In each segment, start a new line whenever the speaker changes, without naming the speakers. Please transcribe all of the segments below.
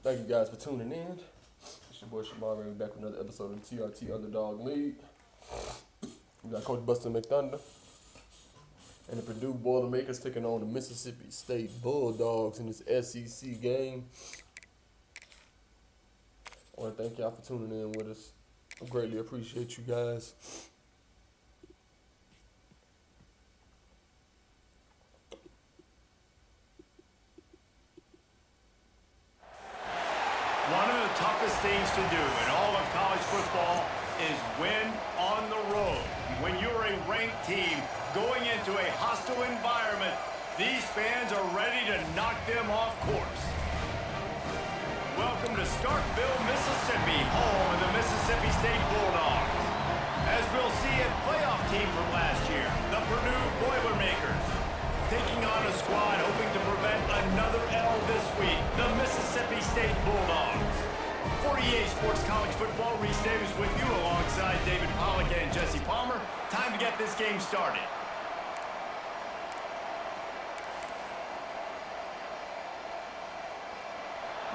Thank you guys for tuning in. It's your boy Shamar, and we're back with another episode of the TRT Underdog League. We got Coach Buster McThunder and the Purdue Boilermakers taking on the Mississippi State Bulldogs in this SEC game. I want to thank y'all for tuning in with us. I greatly appreciate you guys.
One of the toughest things to do in all of college football is win on the road. When you're a ranked team going into a hostile environment, these fans are ready to knock them off course. Welcome to Starkville, Mississippi, home of the Mississippi State Bulldogs. As we'll see, a playoff team from last year, the Purdue Boilermakers, taking on a squad hoping to prevent another L this week, the Mississippi State Bulldogs. 48 Sports College Football, Reese Davis with you alongside David Pollack and Jesse Palmer. Time to get this game started.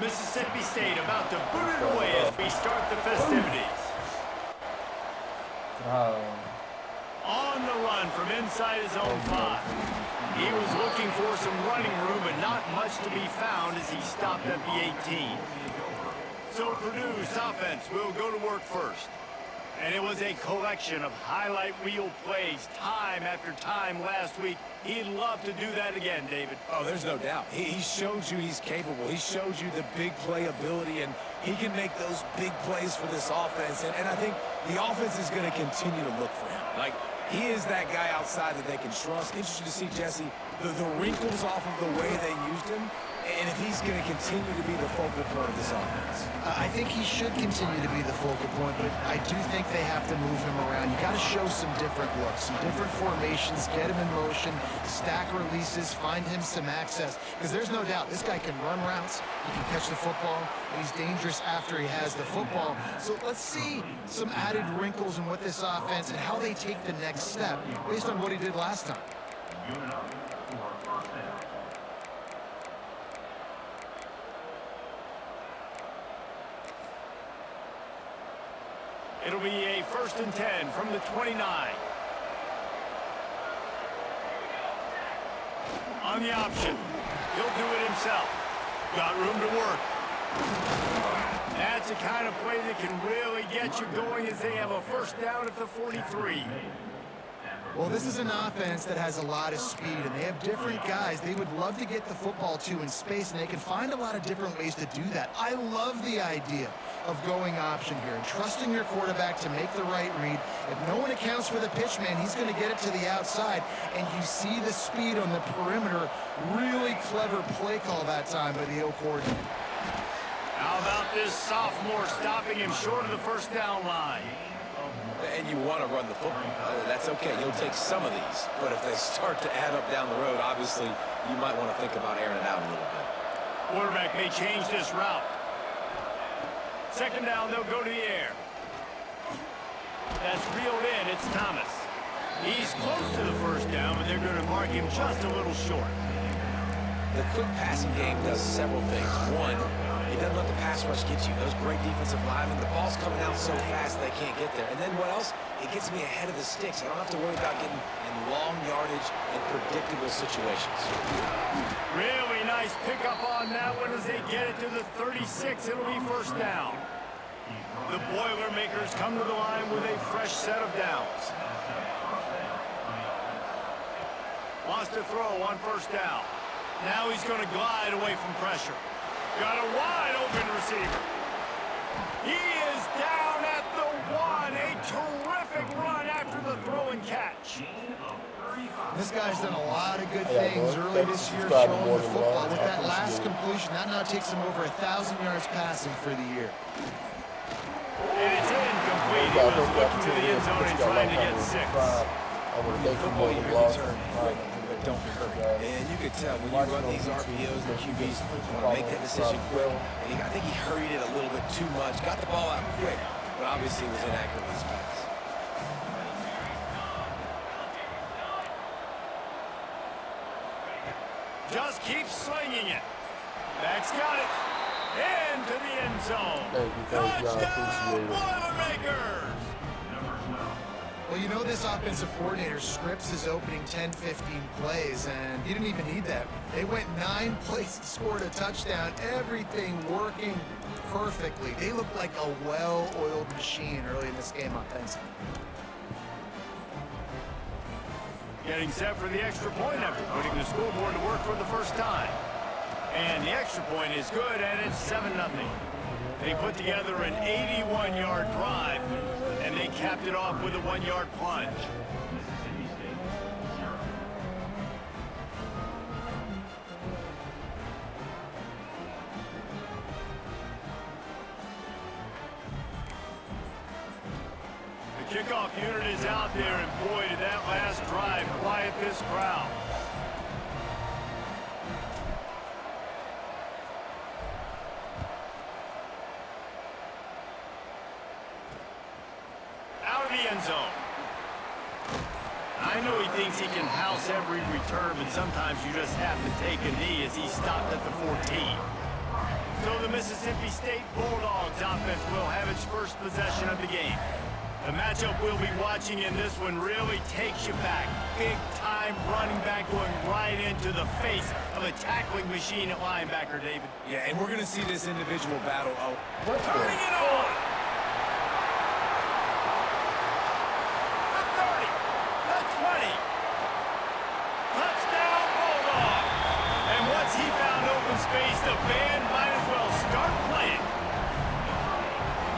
Mississippi State about to boot it away as we start the festivities. On the run from inside his own 5. He was looking for some running room, but not much to be found as he stopped at the 18. So Purdue's offense will go to work first. And it was a collection of highlight reel plays time after time last week. He'd love to do that again, David.
Oh, there's no doubt. He showed you he's capable. He showed you the big play ability, and he can make those big plays for this offense. And I think the offense is going to continue to look for him. Like, he is that guy outside that they can trust. Interesting to see, Jesse, the wrinkles off of the way they used him, and if he's going to continue to be the focal point of this offense.
I think he should continue to be the focal point, but I do think they have to move him around. You got to show some different looks, some different formations, get him in motion, stack releases, find him some access. Because there's no doubt this guy can run routes, he can catch the football, and he's dangerous after he has the football. So let's see some added wrinkles in what this offense and how they take the next step based on what he did last time.
It'll be a 1st and 10 from the 29. On the option. He'll do it himself. Got room to work. That's the kind of play that can really get you going as they have a 1st down at the 43.
Well, this is an offense that has a lot of speed, and they have different guys they would love to get the football to in space, and they can find a lot of different ways to do that. I love the idea of going option here and trusting your quarterback to make the right read. If no one accounts for the pitch man, he's going to get it to the outside, and you see the speed on the perimeter. Really clever play call that time by the O coordinator.
How about this sophomore stopping him short of the 1st down line?
And you want to run the football. That's okay. You'll take some of these. But if they start to add up down the road, obviously, you might want to think about airing it out a little bit.
Quarterback may change this route. 2nd down, they'll go to the air. That's reeled in. It's Thomas. He's close to the 1st down, but they're going to mark him just a little short.
The quick passing game does several things. One, it doesn't let the pass rush get you. Those great defensive linemen, the ball's coming out so fast they can't get there. And then what else? It gets me ahead of the sticks. I don't have to worry about getting in long yardage and predictable situations.
Really nice pickup on that one as they get it to the 36. It'll be 1st down. The Boilermakers come to the line with a fresh set of downs. Wants to throw on 1st down. Now he's going to glide away from pressure. Got a wide open receiver. He is down at the 1. A terrific run after the throw and catch.
This guy's done a lot of good things early this year showing the football. With that last completion, that now takes him over 1,000 yards passing for the year.
And it's incomplete. He was looking to the end zone and trying to get 6.
Football, you're concerned, but don't hurry. And you could tell when you run these RPOs, the QBs want to make that decision quick. And I think he hurried it a little bit too much. Got the ball out quick, but obviously was inaccurate with his pass.
Just keep slinging it. Back's got it. into the end zone.
Thank you. I appreciate it.
Boilermakers!
Well, you know this offensive coordinator scripts his opening 10, 15 plays, and he didn't even need that. They went 9 plays and scored a touchdown, everything working perfectly. They looked like a well-oiled machine early in this game offensively.
Getting set for the extra point after putting the scoreboard to work for the first time. And the extra point is good, and it's 7-0. They put together an 81-yard drive, and they capped it off with a 1-yard plunge. The kickoff unit is out there, and boy, did that last drive quiet this crowd. End zone. I know he thinks he can house every return, but sometimes you just have to take a knee as he stopped at the 14. So the Mississippi State Bulldogs offense will have its first possession of the game. The matchup we'll be watching in this one really takes you back. Big time running back going right into the face of a tackling machine at linebacker, David.
Yeah, and we're going to see this individual battle.
Turning it on! Space, the band might as well start playing.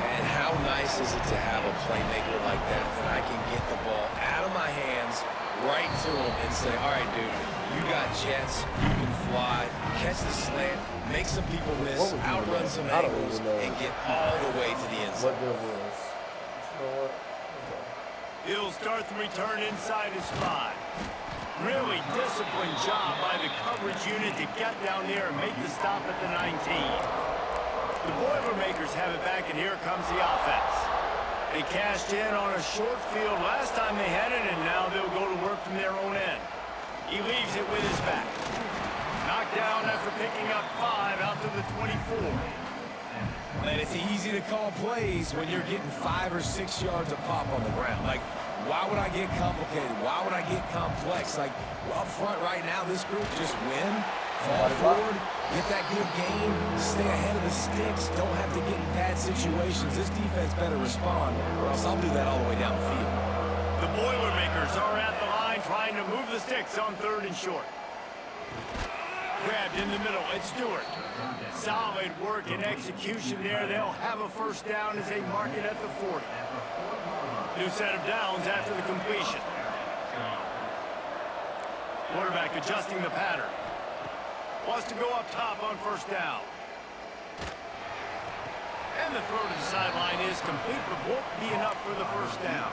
And how nice is it to have a playmaker like that I can get the ball out of my hands right to him and say, all right, dude, you got jets, you can fly, catch the slant, make some people miss, outrun some angles, and get all the way to the end zone.
He'll start the return inside his spot. Really disciplined job by the coverage unit to get down there and make the stop at the 19. The Boilermakers have it back, and here comes the offense. They cashed in on a short field last time they had it, and now they'll go to work from their own end. He leaves it with his back. Knocked down after picking up 5 out to the 24.
And it's easy to call plays when you're getting 5 or 6 yards of pop on the ground. Like, why would I get complicated? Why would I get complex? Like, up front right now, this group just win, fall forward, get that good game, stay ahead of the sticks, don't have to get in bad situations. This defense better respond, or else I'll do that all the way down the field.
The Boilermakers are at the line trying to move the sticks on 3rd and short. Grabbed in the middle, it's Stewart. Solid work and execution there. They'll have a first down as they mark it at the 40. New set of downs after the completion. Quarterback adjusting the pattern. Wants to go up top on first down. And the throw to the sideline is complete, but won't be enough for the first down.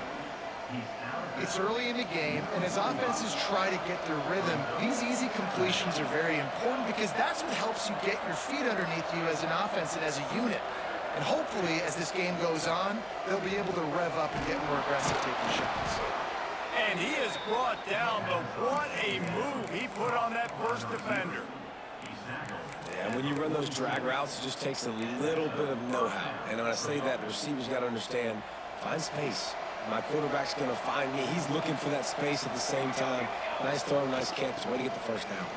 It's early in the game, and as offenses try to get their rhythm, these easy completions are very important because that's what helps you get your feet underneath you as an offense and as a unit. And hopefully, as this game goes on, they'll be able to rev up and get more aggressive taking shots.
And he is brought down, but what a move he put on that first defender.
Yeah, when you run those drag routes, it just takes a little bit of know-how. And when I say that, the receivers got to understand, find space. My quarterback's going to find me. He's looking for that space at the same time. Nice throw, nice catch. Way to get the first down.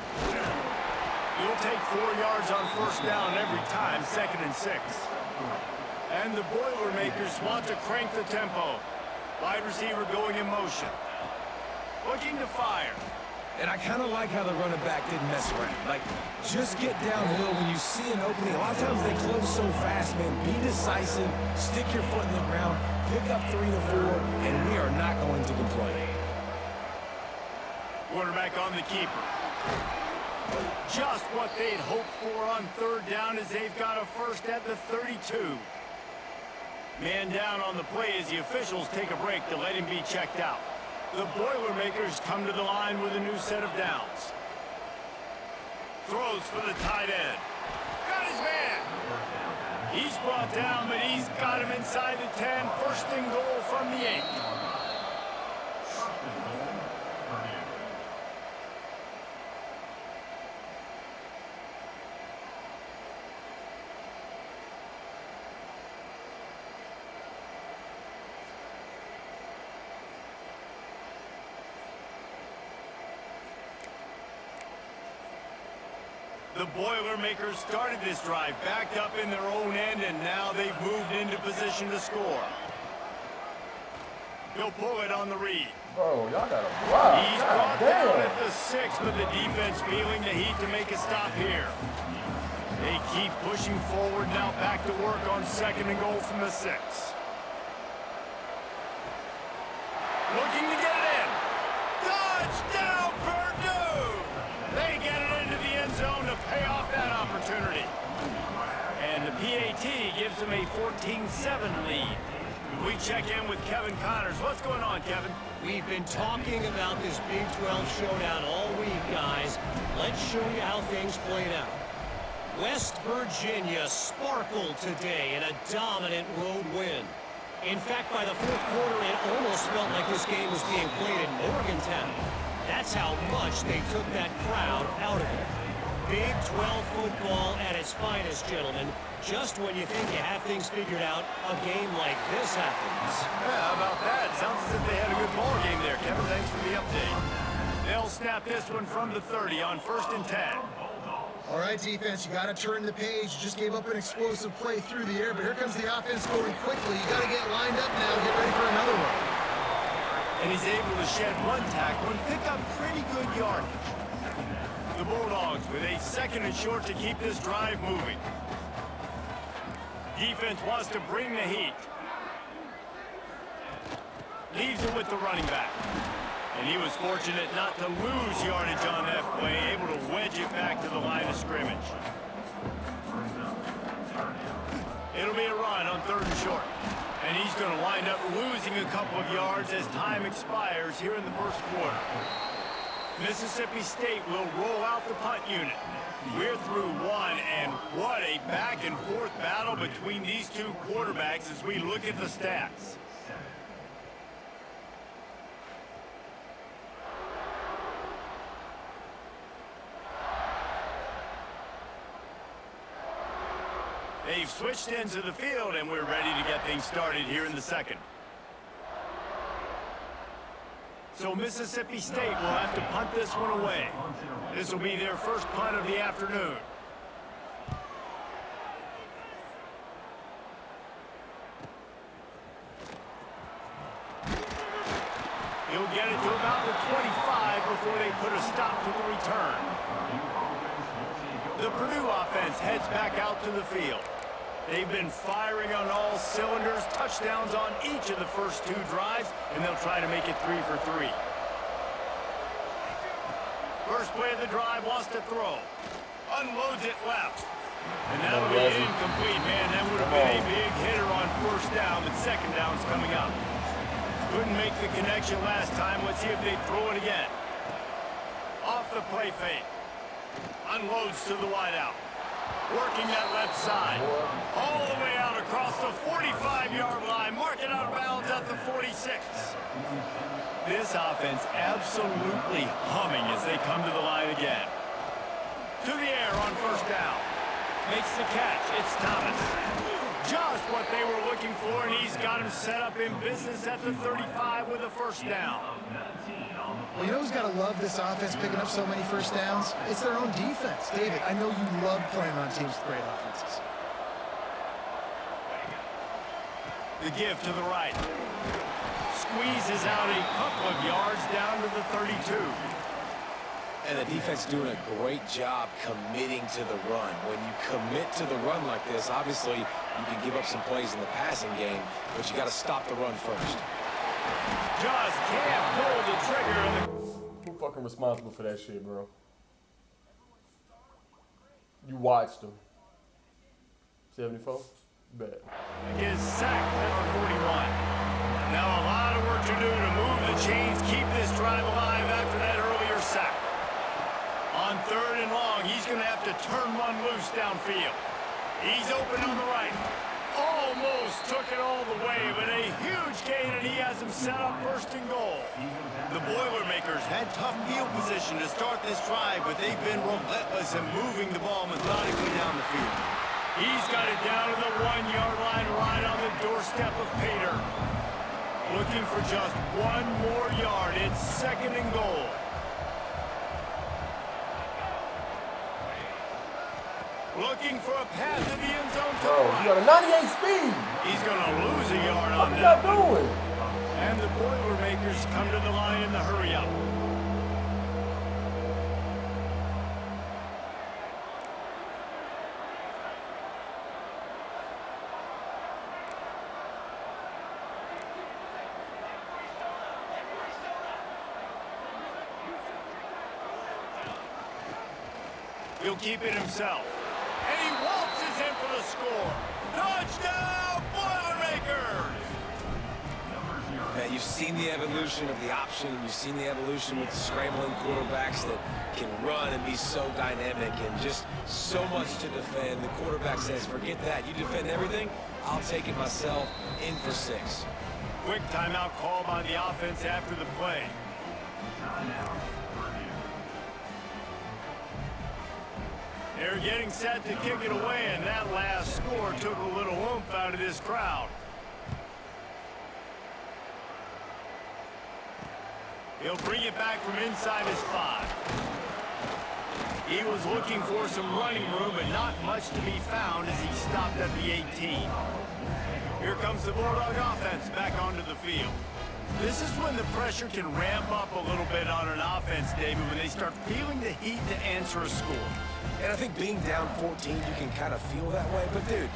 You'll take 4 yards on first down every time, 2nd and 6. And the Boilermakers want to crank the tempo. Wide receiver going in motion. Looking to fire.
And I kind of like how the running back didn't mess around. Like, just get downhill when you see an opening. A lot of times they close so fast, man. Be decisive, stick your foot in the ground, pick up 3 to 4, and we are not going to complain.
Quarterback on the keeper. Just what they'd hoped for on 3rd down as they've got a first at the 32. Man down on the play as the officials take a break to let him be checked out. The Boilermakers come to the line with a new set of downs. Throws for the tight end. Got his man. He's brought down, but he's got him inside the 10. First and goal from the 8. The Boilermakers started this drive backed up in their own end, and now they've moved into position to score. He'll pull it on the read.
Bro, y'all got a block.
He's brought down at the 6, but the defense feeling the heat to make a stop here. They keep pushing forward now, back to work on 2nd and goal from the 6. Looking to get it in. Touchdown, Purdue! They get it into the end zone to pay off that opportunity. And the PAT gives them a 14-7 lead. We check in with Kevin Connors. What's going on, Kevin?
We've been talking about this Big 12 showdown all week, guys. Let's show you how things played out. West Virginia sparkled today in a dominant road win. In fact, by the 4th quarter, it almost felt like this game was being played in Morgantown. That's how much they took that crowd out of it. Big 12 football at its finest, gentlemen. Just when you think you have things figured out, a game like this happens.
Yeah, how about that? Sounds as if they had a good ball game there, Kevin. Thanks for the update. They'll snap this one from the 30 on 1st and 10.
All right, defense, you got to turn the page. You just gave up an explosive play through the air, but here comes the offense going quickly. You got to get lined up now, get ready for another one.
And he's able to shed one tackle and pick up pretty good yardage. The Bulldogs with a 2nd and short to keep this drive moving. Defense wants to bring the heat. Leaves it with the running back. And he was fortunate not to lose yardage on that play, able to wedge it back to the line of scrimmage. It'll be a run on 3rd and short. And he's going to wind up losing a couple of yards as time expires here in the 1st quarter. Mississippi State will roll out the punt unit. We're through one, and what a back-and-forth battle between these two quarterbacks as we look at the stats. They've switched ends of the field, and we're ready to get things started here in the 2nd. So Mississippi State will have to punt this one away. This will be their first punt of the afternoon. He'll get it to about the 25 before they put a stop to the return. The Purdue offense heads back out to the field. They've been firing on all cylinders, touchdowns on each of the first 2 drives, and they'll try to make it 3 for 3. First play of the drive, wants to throw. Unloads it left. And that'll be incomplete, man. That would have been a big hitter on 1st down, but 2nd down's coming up. Couldn't make the connection last time. Let's see if they throw it again. Off the play fake. Unloads to the wideout. Working that left side. All the way out across the 45-yard line. Mark it out of bounds at the 46. This offense absolutely humming as they come to the line again. To the air on 1st down. Makes the catch. It's Thomas. Just what they were looking for, and he's got him set up in business at the 35 with a 1st down.
Well, you know who's got to love this offense picking up so many 1st downs? It's their own defense. David, I know you love playing on teams with great offenses.
The give to the right. Squeezes out a couple of yards down to the 32.
And the defense doing a great job committing to the run. When you commit to the run like this, obviously you can give up some plays in the passing game, but you got to stop the run first.
Just can't pull the trigger.
Who fucking responsible for that shit, bro? You watched them. 74? Bet.
Is sacked at the 41. Now a lot of work to do to move the chains, keep this drive alive after that earlier sack. On 3rd and long, he's going to have to turn one loose downfield. He's open on the right. Almost took it all the way, but a huge gain, and he has him set up 1st and goal. The Boilermakers had tough field position to start this drive, but they've been relentless in moving the ball methodically down the field. He's got it down to the 1-yard line, right on the doorstep of Pater. Looking for just 1 more yard. It's 2nd and goal. Looking for a path to the end zone to
Bro,
the
you
right.
got a 98 speed.
He's going to lose a yard
What
on
are
that.
y'all doing?
And the Boilermakers come to the line in the hurry up. He'll keep it himself. And he waltzes in for the score. Touchdown, Boilermakers!
Man, you've seen the evolution of the option. You've seen the evolution with scrambling quarterbacks that can run and be so dynamic and just so much to defend. The quarterback says, forget that. You defend everything, I'll take it myself. In for 6.
Quick timeout call by the offense after the play. They're getting set to kick it away, and that last score took a little oomph out of this crowd. He'll bring it back from inside his 5. He was looking for some running room, but not much to be found as he stopped at the 18. Here comes the Bulldog offense back onto the field. This is when the pressure can ramp up a little bit on an offense, David, when they start feeling the heat to answer a score.
And I think being down 14, you can kind of feel that way. But, dude,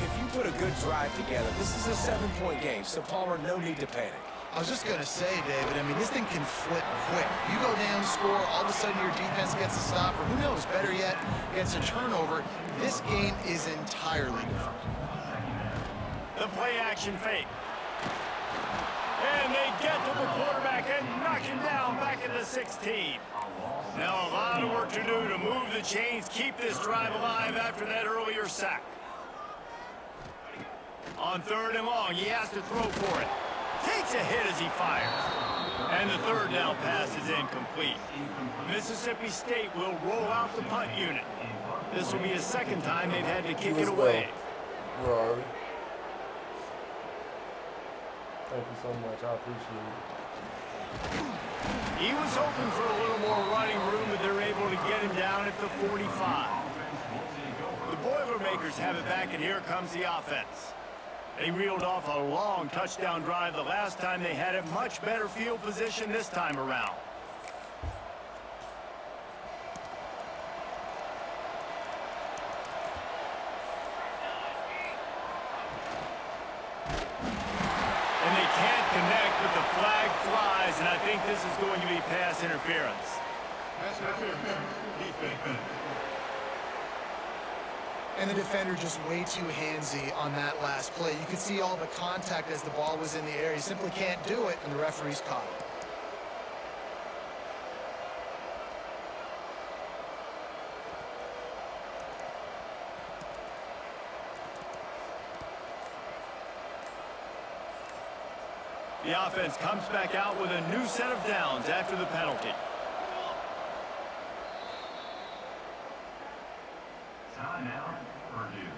if you put a good drive together, this is a 7-point game. So, Palmer, no need to panic.
I was just going to say, David, I mean, this thing can flip quick. You go down, score, all of a sudden your defense gets a stop, or who knows, better yet, gets a turnover. This game is entirely different.
The play action fake. And they get to the quarterback and knock him down back at the 16. Now a lot of work to do to move the chains, keep this drive alive after that earlier sack. On 3rd and long, he has to throw for it. Takes a hit as he fires. And the 3rd down pass is incomplete. Mississippi State will roll out the punt unit. This will be the 2nd time they've had to kick it away.
Rory. Thank you so much. I appreciate it.
He was hoping for a little more running room, but they're able to get him down at the 45. The Boilermakers have it back, and here comes the offense. They reeled off a long touchdown drive the last time they had it. Much better field position this time around. And they can't connect, but the flag flies, and I think this is going to be pass interference.
And the defender just way too handsy on that last play. You could see all the contact as the ball was in the air. He simply can't do it, and the referee's caught it.
The offense comes back out with a new set of downs after the penalty.
Timeout, Purdue.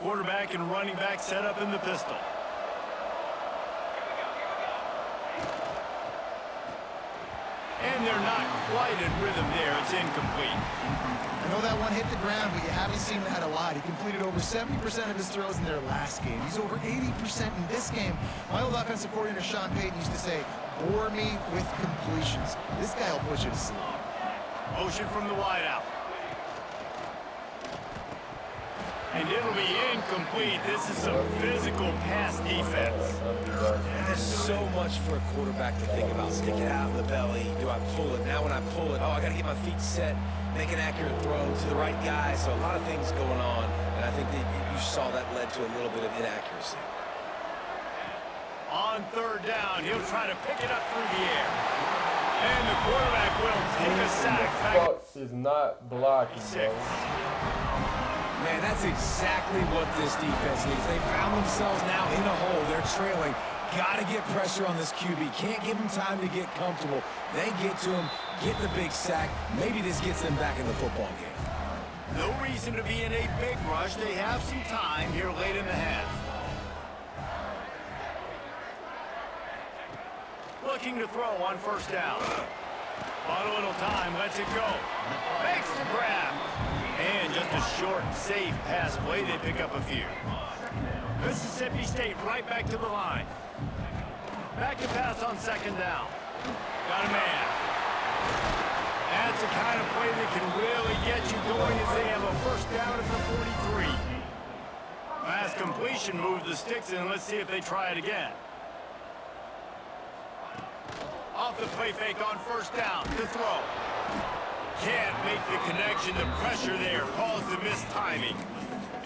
Quarterback and running back set up in the pistol. And they're not quite in rhythm there. It's incomplete.
I know that one hit the ground, but you haven't seen that a lot. He completed over 70% of his throws in their last game. He's over 80% in this game. My old offensive coordinator, Sean Payton, used to say, bore me with completions. This guy will put you to sleep.
Motion from the wideout. And it'll be incomplete. This is some physical pass defense.
And there's so much for a quarterback to think about. Stick it out in the belly. Do I pull it? Now when I pull it, oh, I got to get my feet set, make an accurate throw to the right guy. So a lot of things going on. And I think that you saw that led to a little bit of inaccuracy.
On 3rd down, he'll try to pick it up through the air. And the quarterback will take a sack back.
Fuck is not blocking, bro.
Man, that's exactly what this defense needs. They found themselves now in a hole. They're trailing. Got to get pressure on this QB. Can't give him time to get comfortable. They get to him, get the big sack. Maybe this gets them back in the football game.
No reason to be in a big rush. They have some time here late in the half. Looking to throw on 1st down. Bought a little time, lets it go. Makes the grab. a short, safe pass play. They pick up a few. Mississippi State right back to the line. Back to pass on second down. Got a man. That's the kind of play that can really get you going as they have a first down at the 43. Last completion moved the sticks in. Let's see if they try it again. Off the play fake on first down. To throw. Can't make the connection. The pressure there caused the missed timing.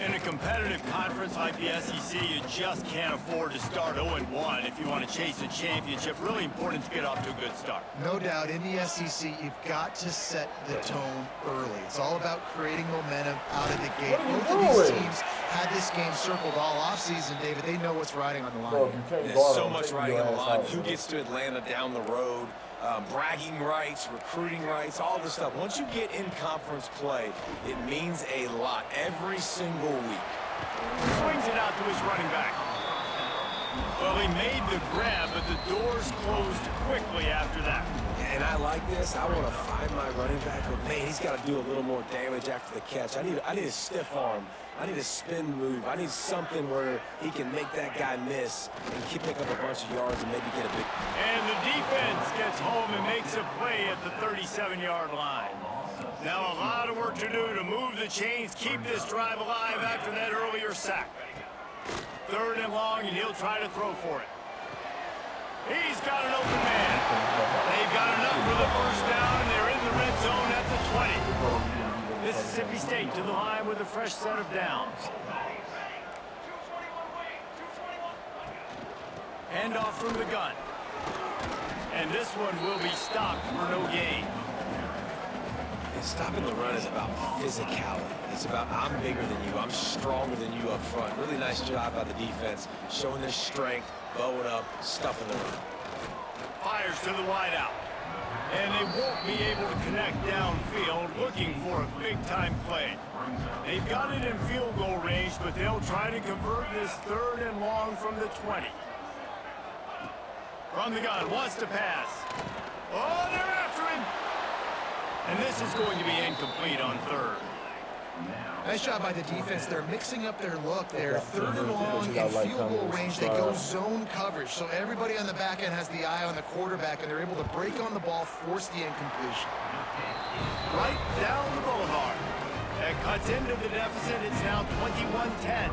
In a competitive conference like the SEC, you just can't afford to start 0-1 if you want to chase a championship. Really important to get off to a good start.
No doubt, in the SEC, you've got to set the tone early. It's all about creating momentum out of the gate. Both of these teams had this game circled all offseason, David. They know what's riding on the line.
Bro,
There's so much riding on the line. Who gets to Atlanta down the road? Bragging rights, recruiting rights, all this stuff. Once you get in conference play, it means a lot every single week.
Swings it out to his running back. Well, he made the grab, but the doors closed quickly after that.
And I like this. I want to find my running back, but man, he's got to do a little more damage after the catch. I need a stiff arm. I need a spin move. I need something where he can make that guy miss and keep picking up a bunch of yards and maybe get a big...
And the defense gets home and makes a play at the 37-yard line. Now a lot of work to do to move the chains, keep this drive alive after that earlier sack. Third and long, and he'll try to throw for it. He's got an open man. They've got enough for the first down, and they're in the red zone at the 20. Mississippi State to the line with a fresh set of downs. Hand off from the gun. And this one will be stopped for no gain.
And stopping the run is about physicality. It's about I'm bigger than you. I'm stronger than you up front. Really nice job by the defense, showing their strength, bowing up, stuffing the run.
Fires to the wideout. And they won't be able to connect downfield, looking for a big-time play. They've got it in field goal range, but they'll try to convert this third and long from the 20. From the gun, wants to pass. Oh, they're after him! And this is going to be incomplete on third.
Nice job by the defense. They're mixing up their look. They're third and long in field goal range. They go zone coverage. So everybody on the back end has the eye on the quarterback, and they're able to break on the ball, force the incompletion.
Right down the boulevard. That cuts into the deficit. It's now 21-10.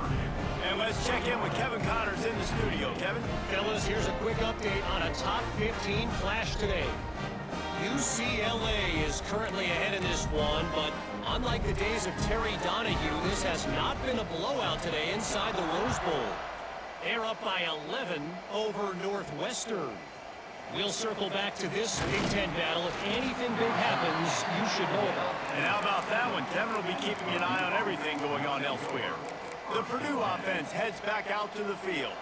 And let's check in with Kevin Connors in the studio. Kevin?
Fellas, here's a quick update on a top 15 flash today. UCLA is currently ahead in this one, but unlike the days of Terry Donahue, this has not been a blowout today inside the Rose Bowl. They're up by 11 over Northwestern. We'll circle back to this Big Ten battle. If anything big happens, you should know about it.
And how about that one? Kevin will be keeping an eye on everything going on elsewhere. The Purdue offense heads back out to the field.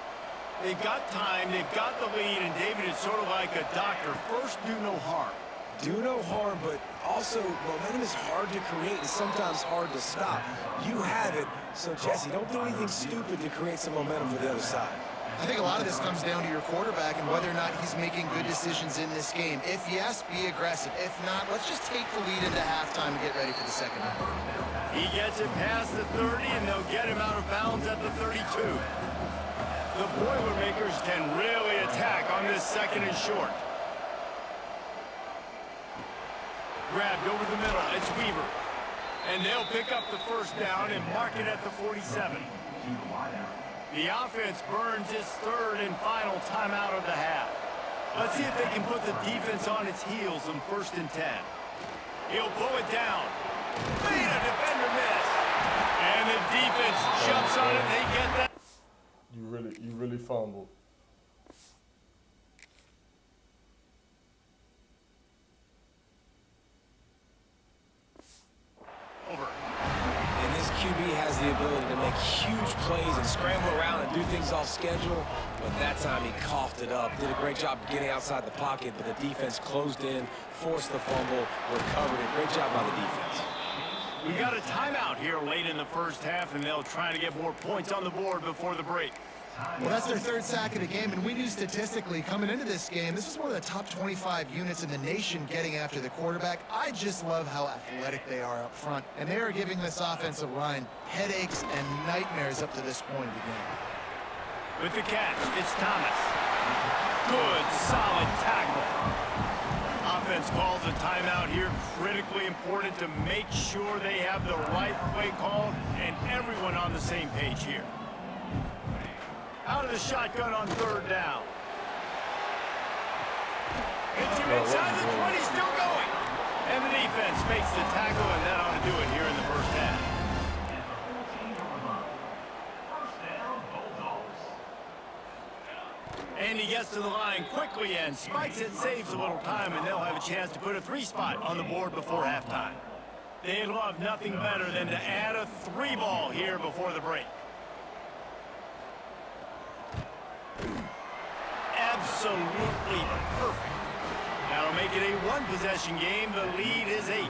They've got time, they've got the lead, and David is sort of like a doctor. First, do no harm.
Do no harm, but also momentum is hard to create and sometimes hard to stop. You have it, so Jesse, don't do anything stupid to create some momentum for the other side.
I think a lot of this comes down to your quarterback and whether or not he's making good decisions in this game. If yes, be aggressive. If not, let's just take the lead into halftime and get ready for the second half.
He gets it past the 30, and they'll get him out of bounds at the 32. The Boilermakers can really attack on this second and short. Grabbed over the middle, it's Weaver. And they'll pick up the first down and mark it at the 47. The offense burns its third and final timeout of the half. Let's see if they can put the defense on its heels on 1st and 10. He'll pull it down. Made a defender miss. And the defense jumps on it, they get that.
You really fumbled.
Over.
And this QB has the ability to make huge plays and scramble around and do things off schedule. But that time he coughed it up. Did a great job getting outside the pocket, but the defense closed in, forced the fumble, recovered it. Great job by the defense.
We got a timeout here late in the first half, and they'll try to get more points on the board before the break.
Well, that's their third sack of the game, and we knew statistically coming into this game, this was one of the top 25 units in the nation getting after the quarterback. I just love how athletic they are up front, and they are giving this offensive line headaches and nightmares up to this point of the game.
With the catch, it's Thomas. Good, solid tackle. Offense calls a timeout here. Critically important to make sure they have the right play called and everyone on the same page here. Out of the shotgun on third down. Hits him inside the 20, still going. And the defense makes the tackle, and that ought to do it here in the first half. And he gets to the line quickly and spikes it, saves a little time, and they'll have a chance to put a 3-spot on the board before halftime. They'd love nothing better than to add a 3-ball here before the break. Absolutely perfect. That'll make it a one-possession game. The lead is 8.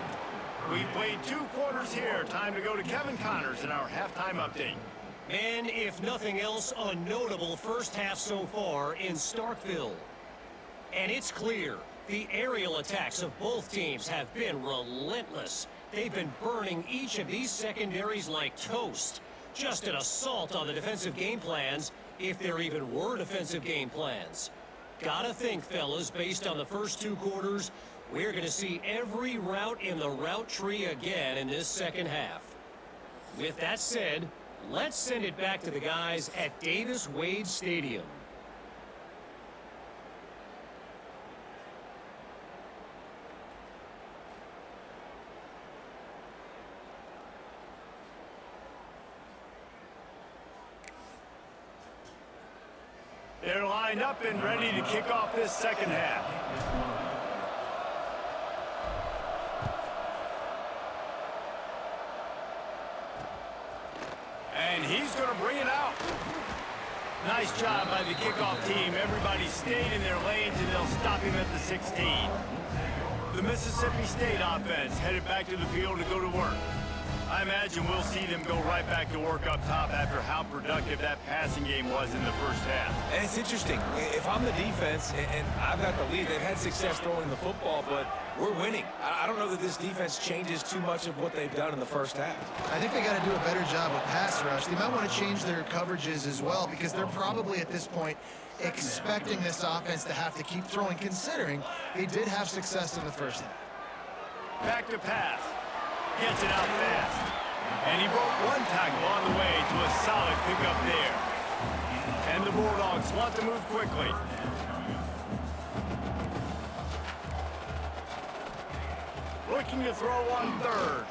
We've played 2 quarters here. Time to go to Kevin Connors in our halftime update.
And if nothing else, a notable first half so far in Starkville. And it's clear, the aerial attacks of both teams have been relentless. They've been burning each of these secondaries like toast. Just an assault on the defensive game plans, if there even were defensive game plans. Gotta think, fellas, based on the first 2 quarters, we're gonna see every route in the route tree again in this second half. With that said, let's send it back to the guys at Davis-Wade Stadium.
They're lined up and ready to kick off this second half. And he's going to bring it out. Nice job by the kickoff team. Everybody stayed in their lanes, and they'll stop him at the 16. The Mississippi State offense headed back to the field to go to work. I imagine we'll see them go right back to work up top after how productive that passing game was in the first half.
And it's interesting. If I'm the defense and I've got the lead, they've had success throwing the football, but we're winning. I don't know that this defense changes too much of what they've done in the first half.
I think they got to do a better job with pass rush. They might want to change their coverages as well, because they're probably at this point expecting this offense to have to keep throwing, considering they did have success in the first half.
Back to pass. Gets it out fast. And he broke 1 tackle on the way to a solid pickup there. And the Bulldogs want to move quickly. Looking to throw on third.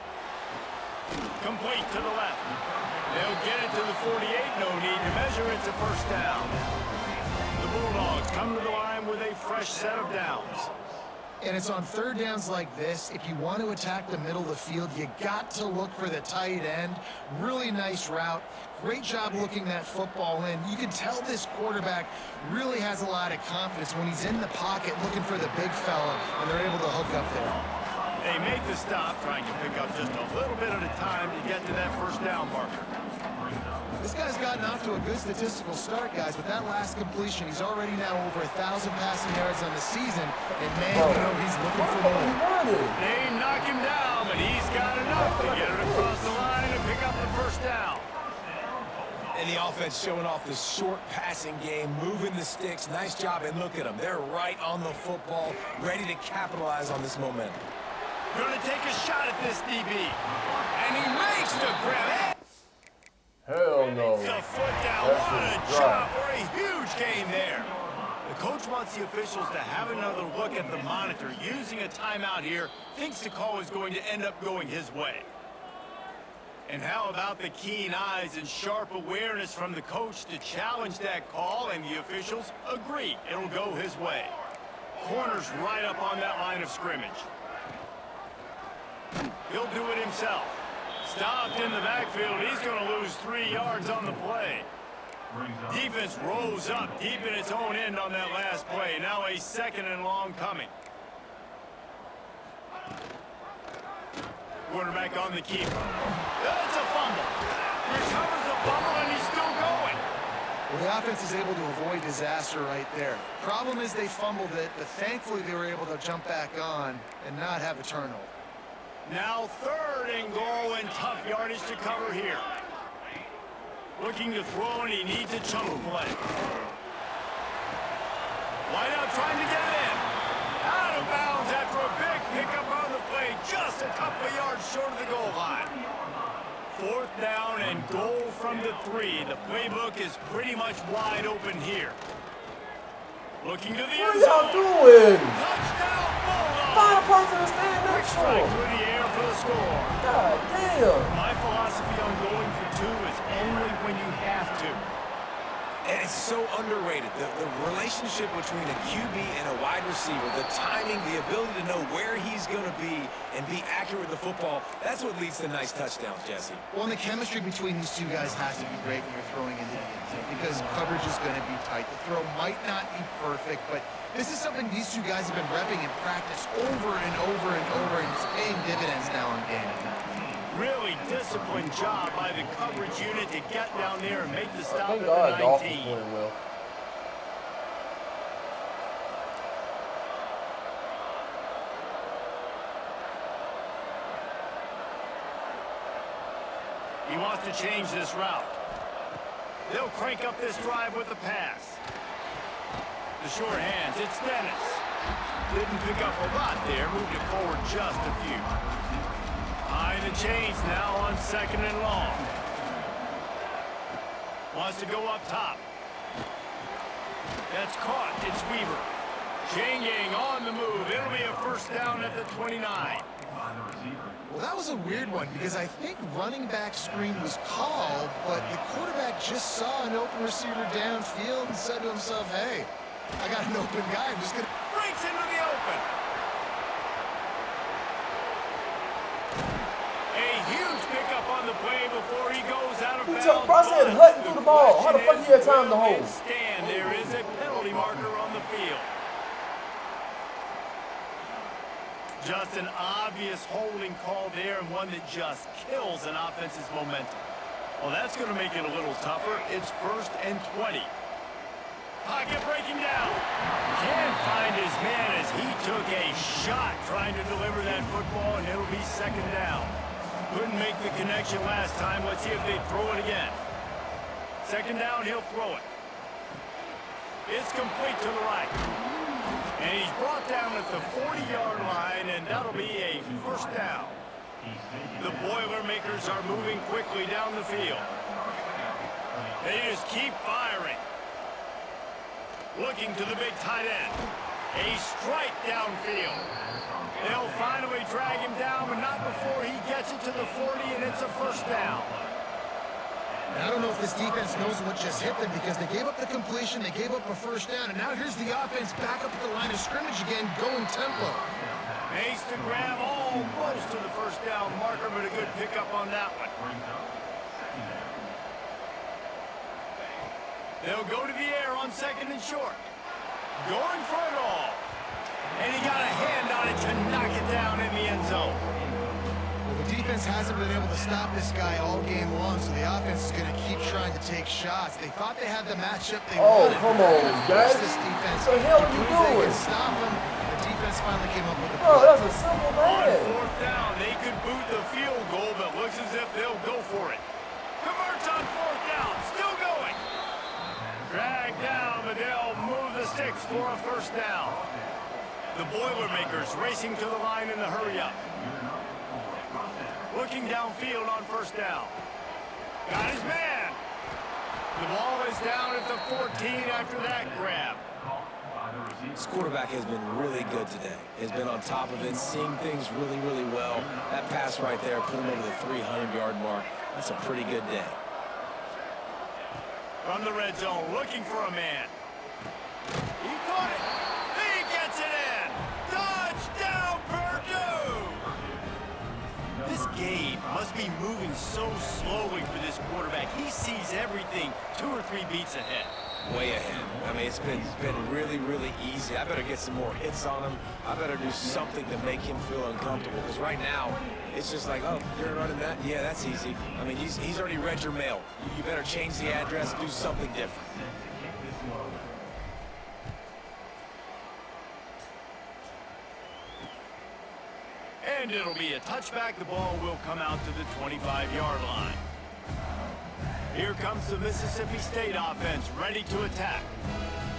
Complete to the left. They'll get it to the 48. No need to measure. It's a first down. The Bulldogs come to the line with a fresh set of downs.
And it's on third downs like this, if you want to attack the middle of the field, you got to look for the tight end. Really nice route. Great job looking that football in. You can tell this quarterback really has a lot of confidence when he's in the pocket looking for the big fella, and they're able to hook up there.
They make the stop, trying to pick up just a little bit at a time to get to that first down marker.
This guy's gotten off to a good statistical start, guys. With that last completion, he's already now over 1,000 passing yards on the season. And, man, you know, he's looking for more.
They knock him down, but he's got enough to get it across the line and pick up the first down.
And the offense showing off the short passing game, moving the sticks. Nice job, and look at them. They're right on the football, ready to capitalize on this momentum.
Going to take a shot at this DB. And he makes the grab.
Hell no.
The foot down. What a job for a huge gain there. The coach wants the officials to have another look at the monitor. Using a timeout here, thinks the call is going to end up going his way. And how about the keen eyes and sharp awareness from the coach to challenge that call, and the officials agree it'll go his way. Corner's right up on that line of scrimmage. He'll do it himself. Stopped in the backfield. He's going to lose 3 yards on the play. Defense rose up deep in its own end on that last play. Now a 2nd and long coming. Quarterback on the keeper. That's a fumble. Recovers the fumble, and he's still going.
Well, the offense is able to avoid disaster right there. Problem is they fumbled it, but thankfully they were able to jump back on and not have a turnover.
Now 3rd and goal and tough yardage to cover here. Looking to throw, and he needs a chunk play. Wideout trying to get in. Out of bounds after a big pickup on the play, just a couple of yards short of the goal line. 4th down and goal from the 3. The playbook is pretty much wide open here. Looking to the
What
end
are y'all
zone.
doing?
Touchdown, Bulldogs!
Find a person to stand
Quick
next to
strike
him.
through the air for the score.
God damn.
My philosophy on going for 2 is only when you have to.
And it's so underrated. The relationship between a QB and a wide receiver, the timing, the ability to know where he's going to be and be accurate with the football, that's what leads to nice touchdowns, Jesse.
Well, and the chemistry between these two guys has to be great when you're throwing into the end zone because coverage is going to be tight. The throw might not be perfect, but this is something these two guys have been repping in practice over and over and over, and it's paying dividends now on game.
Really disciplined job by the coverage unit to get down there and make the stop
Thank
at
God
the
Dolphins
19.
playing well.
He wants to change this route. They'll crank up this drive with the pass. The short hands, it's Dennis. Didn't pick up a lot there, moved it forward just a few. High in the chains now on 2nd and long. Wants to go up top. That's caught. It's Weaver. Changing on the move. It'll be a 1st down at the 29.
Well, that was a weird one because I think running back screen was called, but the quarterback just saw an open receiver downfield and said to himself, hey, I got an open guy. I'm just going to...
Breaks into the open. A huge pickup on the play before he goes out of bounds.
Bro said Hutton threw the ball. How the fuck he had time to hold?
Stand. There is a penalty marker on the field. Just an obvious holding call there, and one that just kills an offense's momentum. Well, that's going to make it a little tougher. It's 1st and 20. Pocket breaking down. Can't find his man as he took a shot trying to deliver that football, and it'll be 2nd down. Couldn't make the connection last time. Let's see if they throw it again. 2nd down, he'll throw it. It's complete to the right. And he's brought down at the 40-yard line, and that'll be a 1st down. The Boilermakers are moving quickly down the field. They just keep firing. Looking to the big tight end. A strike downfield. They'll finally drag him down, but not before he gets it to the 40, and it's a 1st down.
I don't know if this defense knows what just hit them because they gave up the completion, they gave up a 1st down, and now here's the offense back up at the line of scrimmage again, going tempo.
Makes the grab almost to the 1st down marker, but a good pickup on that one. They'll go to the air on 2nd and short. Going for it all. And he got a hand on it to knock it down in the end zone.
Well, the defense hasn't been able to stop this guy all game long, so the offense is going to keep trying to take shots. They thought they had the matchup they wanted.
Come on, guys.
This defense,
What the hell are you
to prove they
doing?
can stop them. The defense finally came up with a
Bro,
play.
that's a simple
On
man.
4th down, they could boot the field goal, but looks as if they'll go for it. Converts on 4th down, still going. Dragged down, but they'll move the sticks for a 1st down. The Boilermakers racing to the line in the hurry-up. Looking downfield on 1st down. Got his man. The ball is down at the 14 after that grab.
This quarterback has been really good today. He's been on top of it, seeing things really, really well. That pass right there put him over the 300-yard mark. That's a pretty good day.
From the red zone, looking for a man. He caught it. He gets it in. Touchdown, Purdue! This game must be moving so slowly for this quarterback. He sees everything 2 or 3 beats ahead.
way ahead. I mean, it's been really, really easy. I better get some more hits on him. I better do something to make him feel uncomfortable. Because right now, it's just like, oh, you're running that? Yeah, that's easy. I mean, he's already read your mail. You better change the address, do something different.
And it'll be a touchback. The ball will come out to the 25-yard line. Here comes the Mississippi State offense, ready to attack.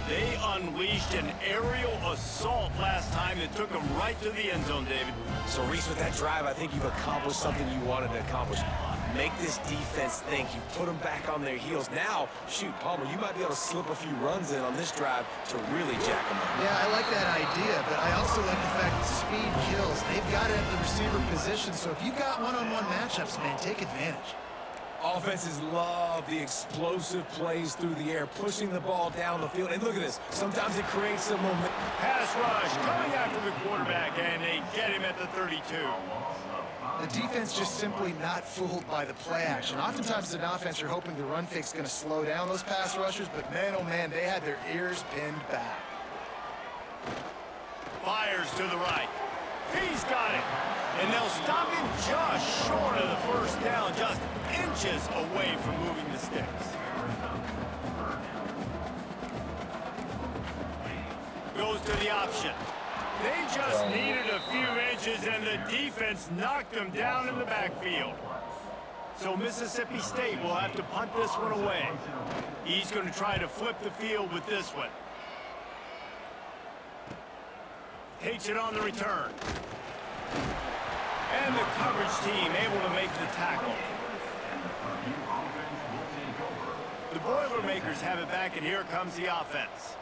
They unleashed an aerial assault last time that took them right to the end zone, David.
So, Reese, with that drive, I think you've accomplished something you wanted to accomplish. Make this defense think. You put them back on their heels. Now, shoot, Palmer, you might be able to slip a few runs in on this drive to really jack them up.
Yeah, I like that idea, but I also like the fact that speed kills. They've got it at the receiver position, so if you got one-on-one matchups, man, take advantage.
Offenses love the explosive plays through the air, pushing the ball down the field. And look at this. Sometimes it creates some momentum.
Pass rush coming after the quarterback, and they get him at the 32.
The defense just simply not fooled by the play action. Oftentimes, an offense, you're hoping the run fake's going to slow down those pass rushers, but man, oh man, they had their ears pinned back.
Fires to the right. He's got it. And they'll stop him just short of the first down, just inches away from moving the sticks. Goes to the option. They just needed a few inches, and the defense knocked them down in the backfield. So Mississippi State will have to punt this one away. He's going to try to flip the field with this one. Takes it on the return. And the coverage team able to make the tackle. The Boilermakers have it back, and here comes the offense.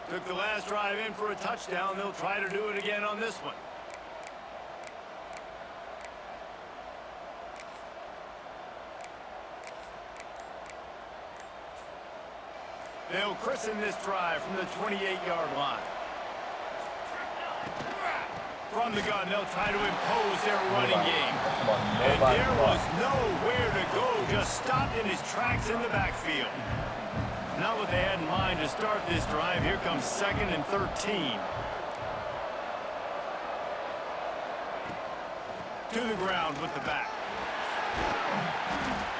Took the last drive in for a touchdown. They'll try to do it again on this one. They'll christen this drive from the 28-yard line. From the gun, they'll try to impose their running game. And there was nowhere to go, just stopped in his tracks in the backfield. Not what they had in mind to start this drive. Here comes 2nd and 13. To the ground with the back.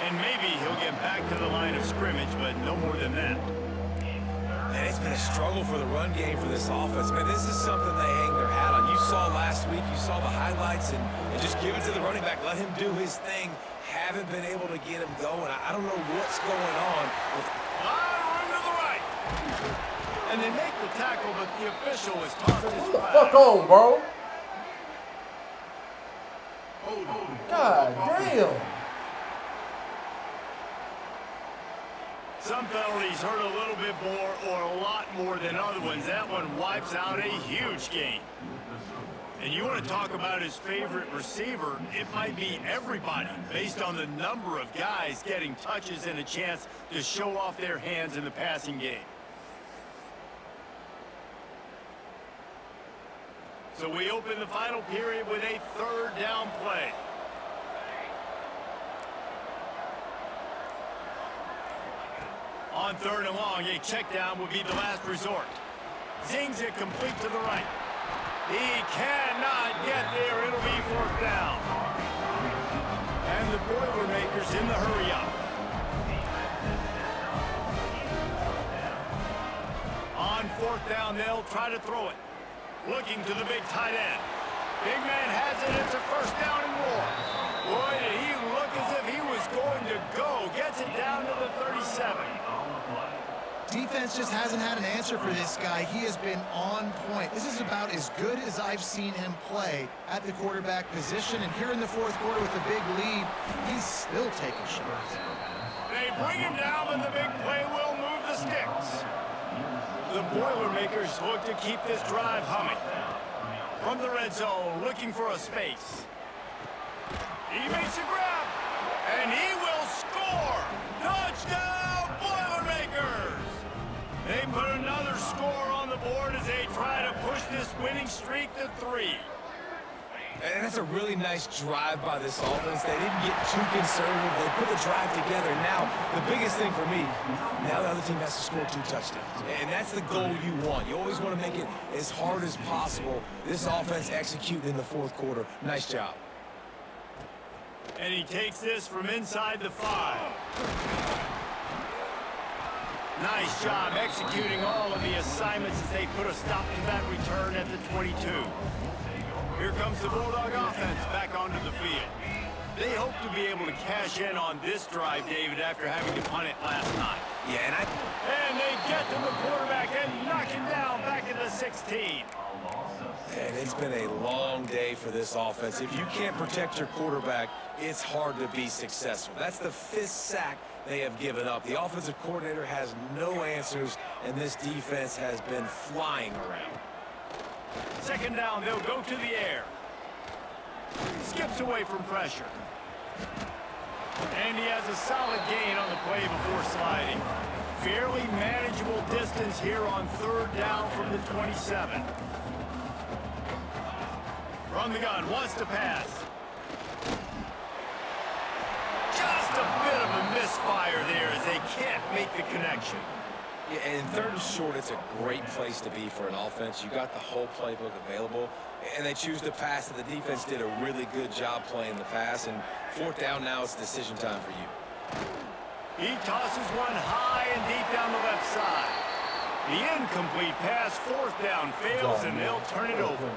And maybe he'll get back to the line of scrimmage, but no more than that.
Man, it's been a struggle for the run game for this offense. Man, this is something they hang their hat on. You saw last week, you saw the highlights, and just give it to the running back. Let him do his thing. Haven't been able to get him going. I don't know what's going on.
Run to the right. And they make the tackle, but the official is tossed his flag.
Fuck on, bro. God damn.
Some penalties hurt a little bit more or a lot more than other ones. That one wipes out a huge gain. And you want to talk about his favorite receiver, it might be everybody based on the number of guys getting touches and a chance to show off their hands in the passing game. So we open the final period with a 3rd down play. On 3rd and long, a check down would be the last resort. Zings it complete to the right. He cannot get there. It'll be 4th down. And the Boilermakers in the hurry up. On 4th down, they'll try to throw it. Looking to the big tight end. Big man has it. It's a 1st down and more. Boy, did he look as if he was going to go. Gets it down to the 37.
Defense just hasn't had an answer for this guy. He has been on point. This is about as good as I've seen him play at the quarterback position. And here in the 4th quarter with a big lead, he's still taking shots.
They bring him down, but the big play will move the sticks. The Boilermakers look to keep this drive humming. From the red zone, looking for a space. He makes a grab, and he will score! Touchdown, Boilermakers! They put another score on the board as they try to push this winning streak to 3.
And that's a really nice drive by this offense. They didn't get too conservative. They put the drive together. Now, the biggest thing for me, now the other team has to score 2 touchdowns. And that's the goal you want. You always want to make it as hard as possible. This offense executed in the 4th quarter. Nice job.
And he takes this from inside the 5. Nice job executing all of the assignments as they put a stop to that return at the 22. Here comes the Bulldog offense back onto the field. They hope to be able to cash in on this drive, David, after having to punt it last night.
Yeah,
and they get to the quarterback and knock him down back at the 16.
And it's been a long day for this offense. If you can't protect your quarterback, it's hard to be successful. That's the 5th sack they have given up. The offensive coordinator has no answers, and this defense has been flying around.
2nd down, they'll go to the air. Skips away from pressure. And he has a solid gain on the play before sliding. Fairly manageable distance here on 3rd down from the 27. From the gun, wants to pass. Just a bit of a misfire there as they can't make the connection.
Yeah, and 3rd and short, it's a great place to be for an offense. You got the whole playbook available, and they choose to pass. The defense did a really good job playing the pass, and 4th down now, it's decision time for you.
He tosses one high and deep down the left side. The incomplete pass, 4th down, fails, and they'll turn it over.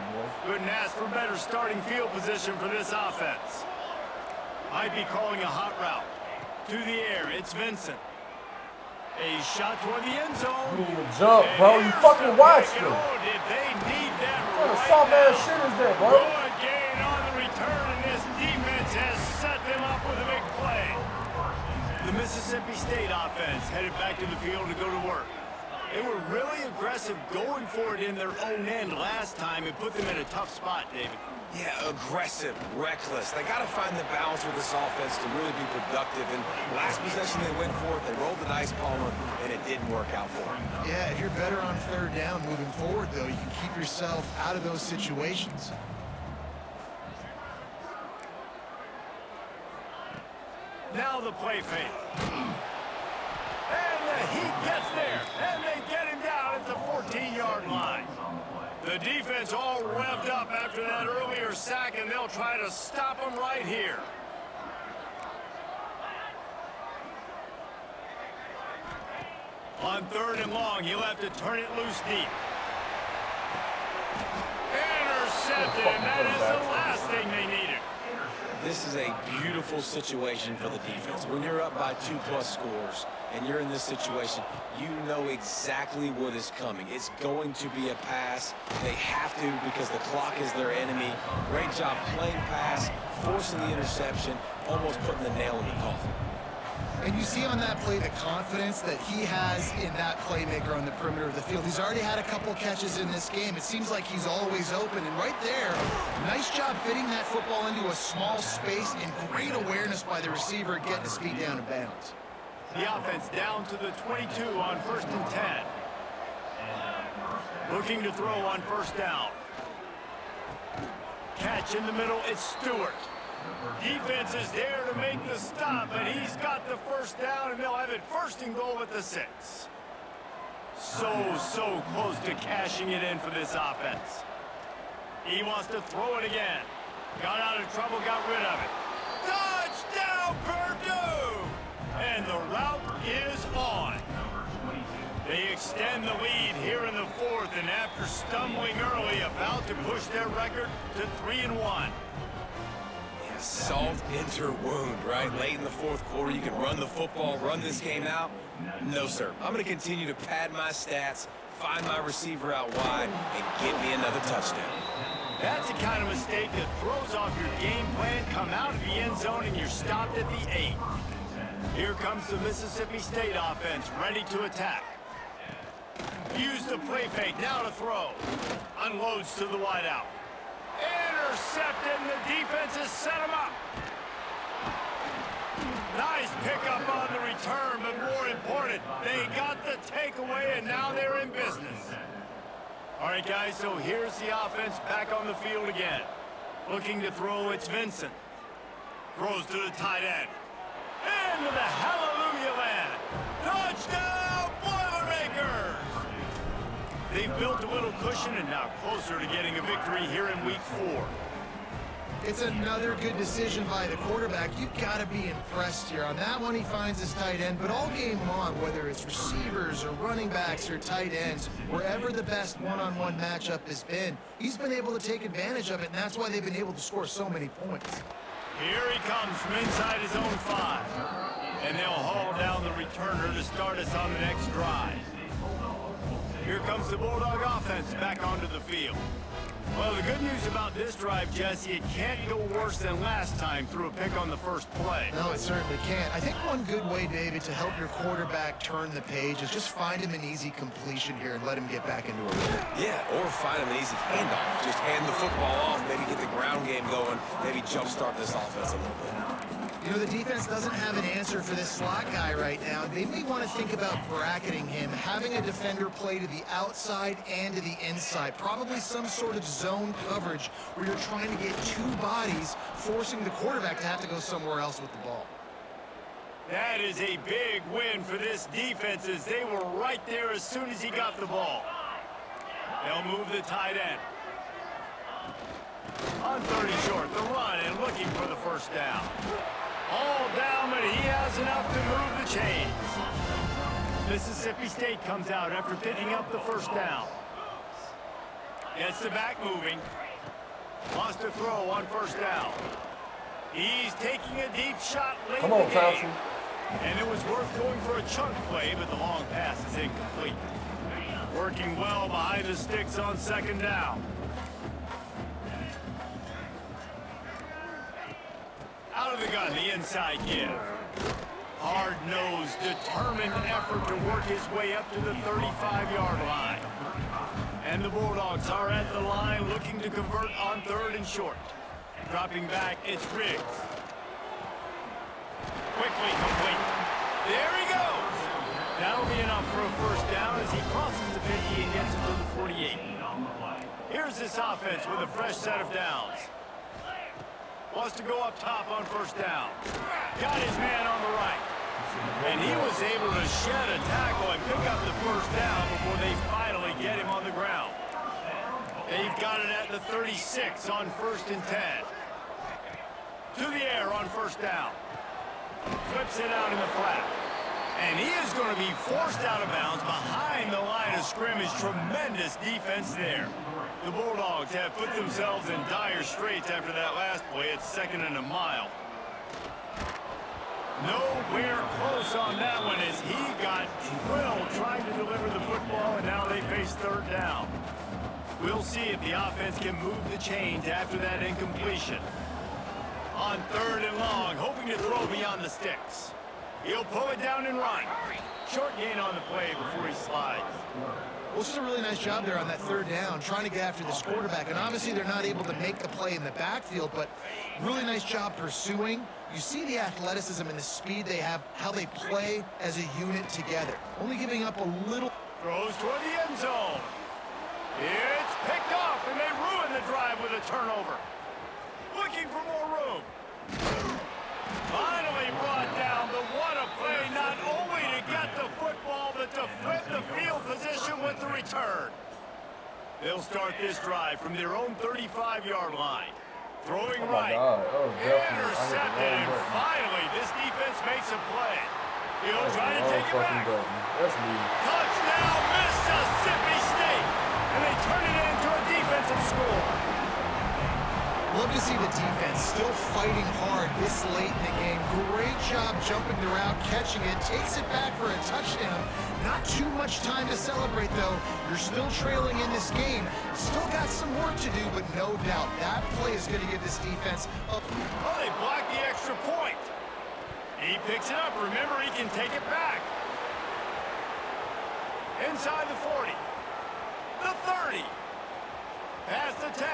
Couldn't ask for better starting field position for this offense. Might be calling a hot route. To the air, it's Vincent. A shot toward the end zone.
You didn't even jump, bro. You fucking watched him.
Oh, did they need that
What
right
kind of soft
now?
ass shit is that, bro?
Good gain on the return, and this defense has set them up with a big play. The Mississippi State offense headed back to the field to go to work. They were really aggressive going for it in their own end last time. It put them in a tough spot, David.
Yeah, aggressive, reckless. They got to find the balance with this offense to really be productive. And last possession they went for it, they rolled the dice, Palmer, and it didn't work out for them.
Yeah, if you're better on 3rd down moving forward, though, you can keep yourself out of those situations.
Now the play fake. And he gets there, and they get him down at the 14-yard line. The defense all revved up after that earlier sack, and they'll try to stop him right here. On 3rd and long, he'll have to turn it loose deep. Intercepted, and that is the last thing they needed.
This is a beautiful situation for the defense. When you're up by 2+ scores and you're in this situation, you know exactly what is coming. It's going to be a pass. They have to because the clock is their enemy. Great job playing pass, forcing the interception, almost putting the nail in the coffin.
And you see on that play the confidence that he has in that playmaker on the perimeter of the field. He's already had a couple catches in this game. It seems like he's always open. And right there, nice job fitting that football into a small space and great awareness by the receiver getting his feet down in bounds.
The offense down to the 22 on 1st and 10. Looking to throw on 1st down. Catch in the middle, it's Stewart. Defense is there to make the stop, and he's got the 1st down, and they'll have it 1st and goal at the 6. So close to cashing it in for this offense. He wants to throw it again. Got out of trouble, got rid of it. Touchdown, Purdue! And the route is on. They extend the lead here in the 4th, and after stumbling early, about to push their record to 3-1.
Salt into wound, right? Late in the 4th quarter, you can run the football, run this game out. No, sir. I'm going to continue to pad my stats, find my receiver out wide, and get me another touchdown.
That's the kind of mistake that throws off your game plan. Come out of the end zone, and you're stopped at the 8. Here comes the Mississippi State offense, ready to attack. Use the play fake, now to throw. Unloads to the wideout. Intercepted, and the defense has set him up. Nice pickup on the return, but more important, they got the takeaway, and now they're in business. All right, guys, so here's the offense back on the field again. Looking to throw, it's Vincent. Throws to the tight end. Into the hallelujah land. Touchdown, Boilermakers! They've built a little cushion and now closer to getting a victory here in week 4.
It's another good decision by the quarterback. You've got to be impressed here. On that one, he finds his tight end, but all game long, whether it's receivers or running backs or tight ends, wherever the best one-on-one matchup has been, he's been able to take advantage of it, and that's why they've been able to score so many points.
Here he comes from inside his own 5. And they'll haul down the returner to start us on the next drive. Here comes the Bulldog offense back onto the field. Well, the good news about this drive, Jesse, it can't go worse than last time through a pick on the first play.
No, it certainly can't. I think one good way, David, to help your quarterback turn the page is just find him an easy completion here and let him get back into a rhythm.
Yeah, or find him an easy handoff. Just hand the football off, maybe get the ground game going, maybe jumpstart this offense a little bit.
You know, the defense doesn't have an answer for this slot guy right now. They may want to think about bracketing him, having a defender play to the outside and to the inside. Probably some sort of zone coverage where you're trying to get 2 bodies, forcing the quarterback to have to go somewhere else with the ball.
That is a big win for this defense as they were right there as soon as he got the ball. They'll move the tight end. On 30 short, the run and looking for the first down. All down, but he has enough to move the chains. Mississippi State comes out after picking up the first down. Gets the back moving. Lost a throw on first down. He's taking a deep shot late
Come
in
on,
the game.
Thompson.
And it was worth going for a chunk play, but the long pass is incomplete. Working well behind the sticks on second down. Out of the gun, the inside give. Hard-nosed, determined effort to work his way up to the 35-yard line. And the Bulldogs are at the line looking to convert on 3rd and short. Dropping back, it's Riggs. Quickly complete. There he goes. That'll be enough for a first down as he crosses the 50 and gets it to the 48. Here's this offense with a fresh set of downs. Wants to go up top on first down. Got his man on the right. And he was able to shed a tackle and pick up the first down before they finally get him on the ground. They've got it at the 36 on 1st and 10. To the air on first down. Flips it out in the flat. And he is going to be forced out of bounds behind the line of scrimmage. Tremendous defense there. The Bulldogs have put themselves in dire straits after that last play. It's 2nd and a mile. Nowhere close on that one as he got drilled trying to deliver the football, and now they face 3rd down. We'll see if the offense can move the chains after that incompletion. On 3rd and long, hoping to throw beyond the sticks. He'll pull it down and run. Short gain on the play before he slides.
Well, this is a really nice job there on that 3rd down, trying to get after this quarterback. And obviously they're not able to make the play in the backfield, but really nice job pursuing. You see the athleticism and the speed they have, how they play as a unit together. Only giving up a little.
Throws toward the end zone. It's picked off, and they ruin the drive with a turnover. Looking for more room. Finally brought down, but what a play, not only to get the football, but to flip the field position with the return. They'll start this drive from their own 35-yard line. Throwing right. Intercepted, and finally, this defense makes a play. He'll try to take it back.
That's me.
Touchdown, Mississippi State. And they turn it into a defensive score.
Love to see the defense still fighting hard this late in the game. Great job jumping the route, catching it, takes it back for a touchdown. Not too much time to celebrate, though. You're still trailing in this game. Still got some work to do, but no doubt that play is going to give this defense a...
Oh, they blocked the extra point. He picks it up. Remember, he can take it back. Inside the 40. The 30. Past the 10.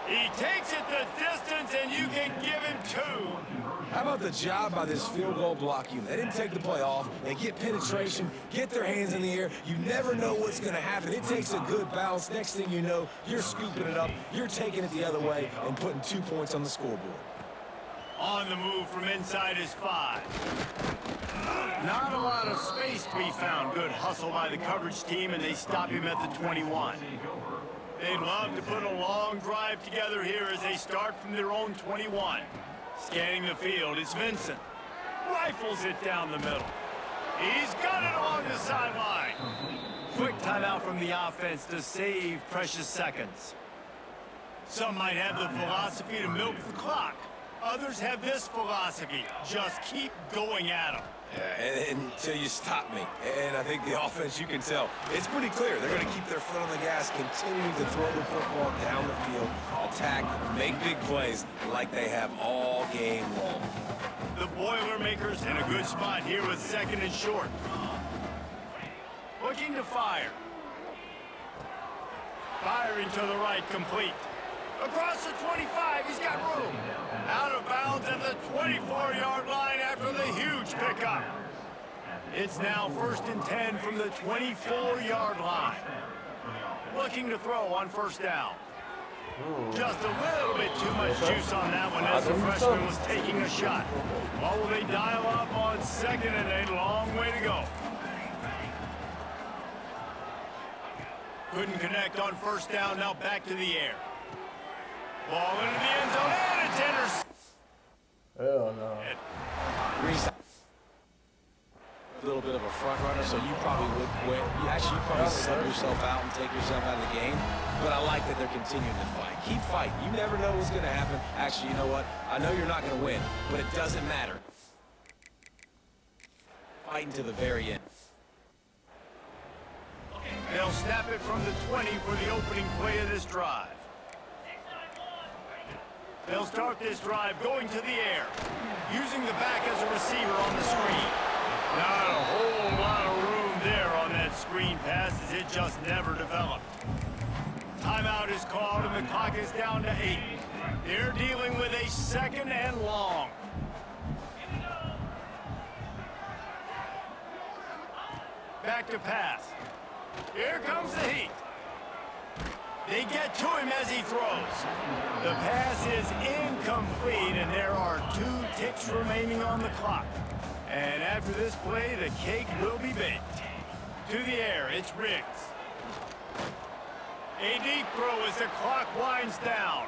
He takes it the distance, and you can give him 2.
How about the job by this field goal block unit? They didn't take the play off. They get penetration, get their hands in the air. You never know what's going to happen. It takes a good bounce. Next thing you know, you're scooping it up, you're taking it the other way, and putting 2 points on the scoreboard.
On the move from inside his 5. Not a lot of space to be found. Good hustle by the coverage team, and they stop him at the 21. They'd love to put a long drive together here as they start from their own 21. Scanning the field, it's Vincent. Rifles it down the middle. He's got it along the sideline. Quick timeout from the offense to save precious seconds. Some might have the philosophy to milk the clock. Others have this philosophy. Just keep going at them.
Yeah, until you stop me. And I think the offense, you can tell, it's pretty clear. They're going to keep their foot on the gas, continuing to throw the football down the field, attack, make big plays like they have all game long.
The Boilermakers in a good spot here with 2nd and short. Looking to fire. Firing to the right, complete. Across the 25, he's got room. Out of bounds at the 24-yard line after the huge pickup. It's now 1st and 10 from the 24-yard line. Looking to throw on 1st down. Just a little bit too much juice on that one as the freshman was taking a shot. What will they dial up on 2nd and a long way to go? Couldn't connect on 1st down, now back to the air. Ball into the end zone, and it's intercepted.
Hell no.
A little bit of a front runner, so you probably would quit. You probably sub yourself out and take yourself out of the game. But I like that they're continuing to fight. Keep fighting. You never know what's going to happen. Actually, you know what? I know you're not going to win, but it doesn't matter. Fighting to the very end.
They'll snap it from the 20 for the opening play of this drive. They'll start this drive going to the air, using the back as a receiver on the screen. Not a whole lot of room there on that screen pass as it just never developed. Timeout is called and the clock is down to 8. They're dealing with a 2nd and long. Back to pass. Here comes the heat. They get to him as he throws. The pass is incomplete, and there are 2 ticks remaining on the clock. And after this play, the cake will be baked. To the air, it's Riggs. A deep throw as the clock winds down.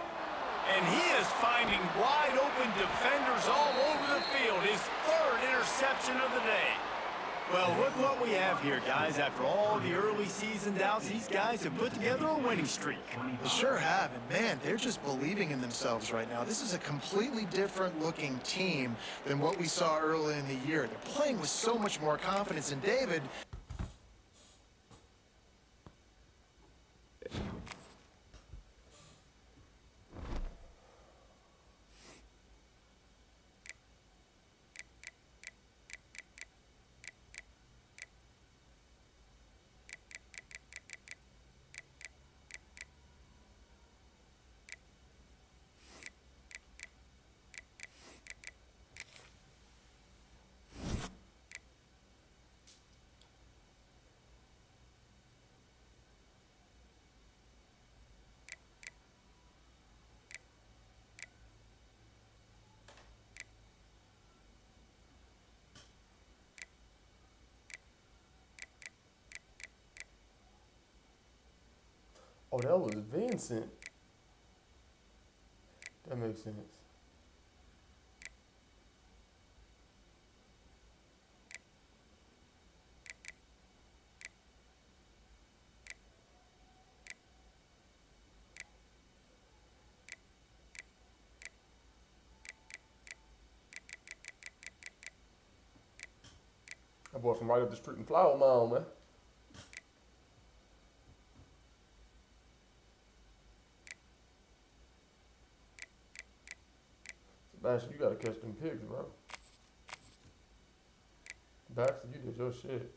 And he is finding wide open defenders all over the field. His 3rd interception of the day. Well, look what we have here, guys. After all the early season doubts, these guys have put together a winning streak.
They sure have, and man, they're just believing in themselves right now. This is a completely different looking team than what we saw early in the year. They're playing with so much more confidence, and David...
Oh, that was Vincent. That makes sense. That boy from right up the street in Flower Mound, man. Sebastian, you gotta catch them pigs, bro. Baxter, you did your shit.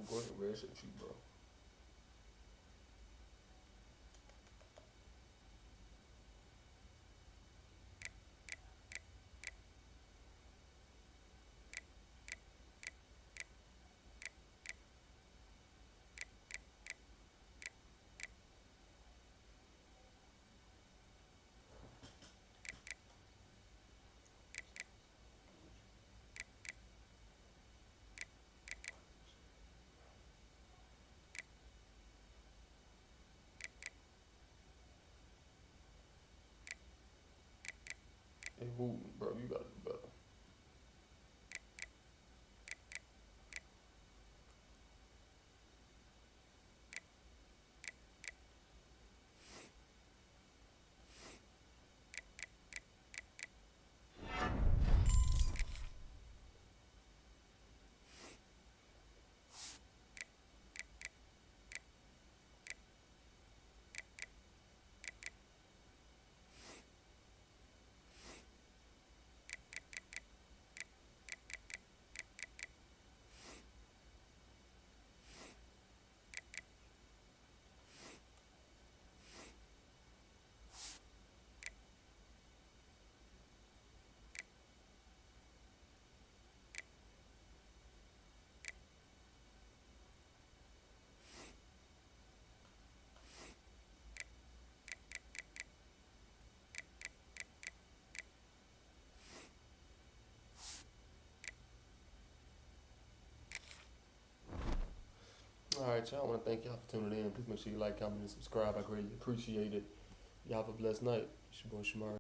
Go ahead, red shirt shoot, bro. Hey, move, bro. You gotta do better. All right, y'all. I want to thank y'all for tuning in. Please make sure you like, comment, and subscribe. I greatly appreciate it. Y'all have a blessed night. It's your boy Shamar.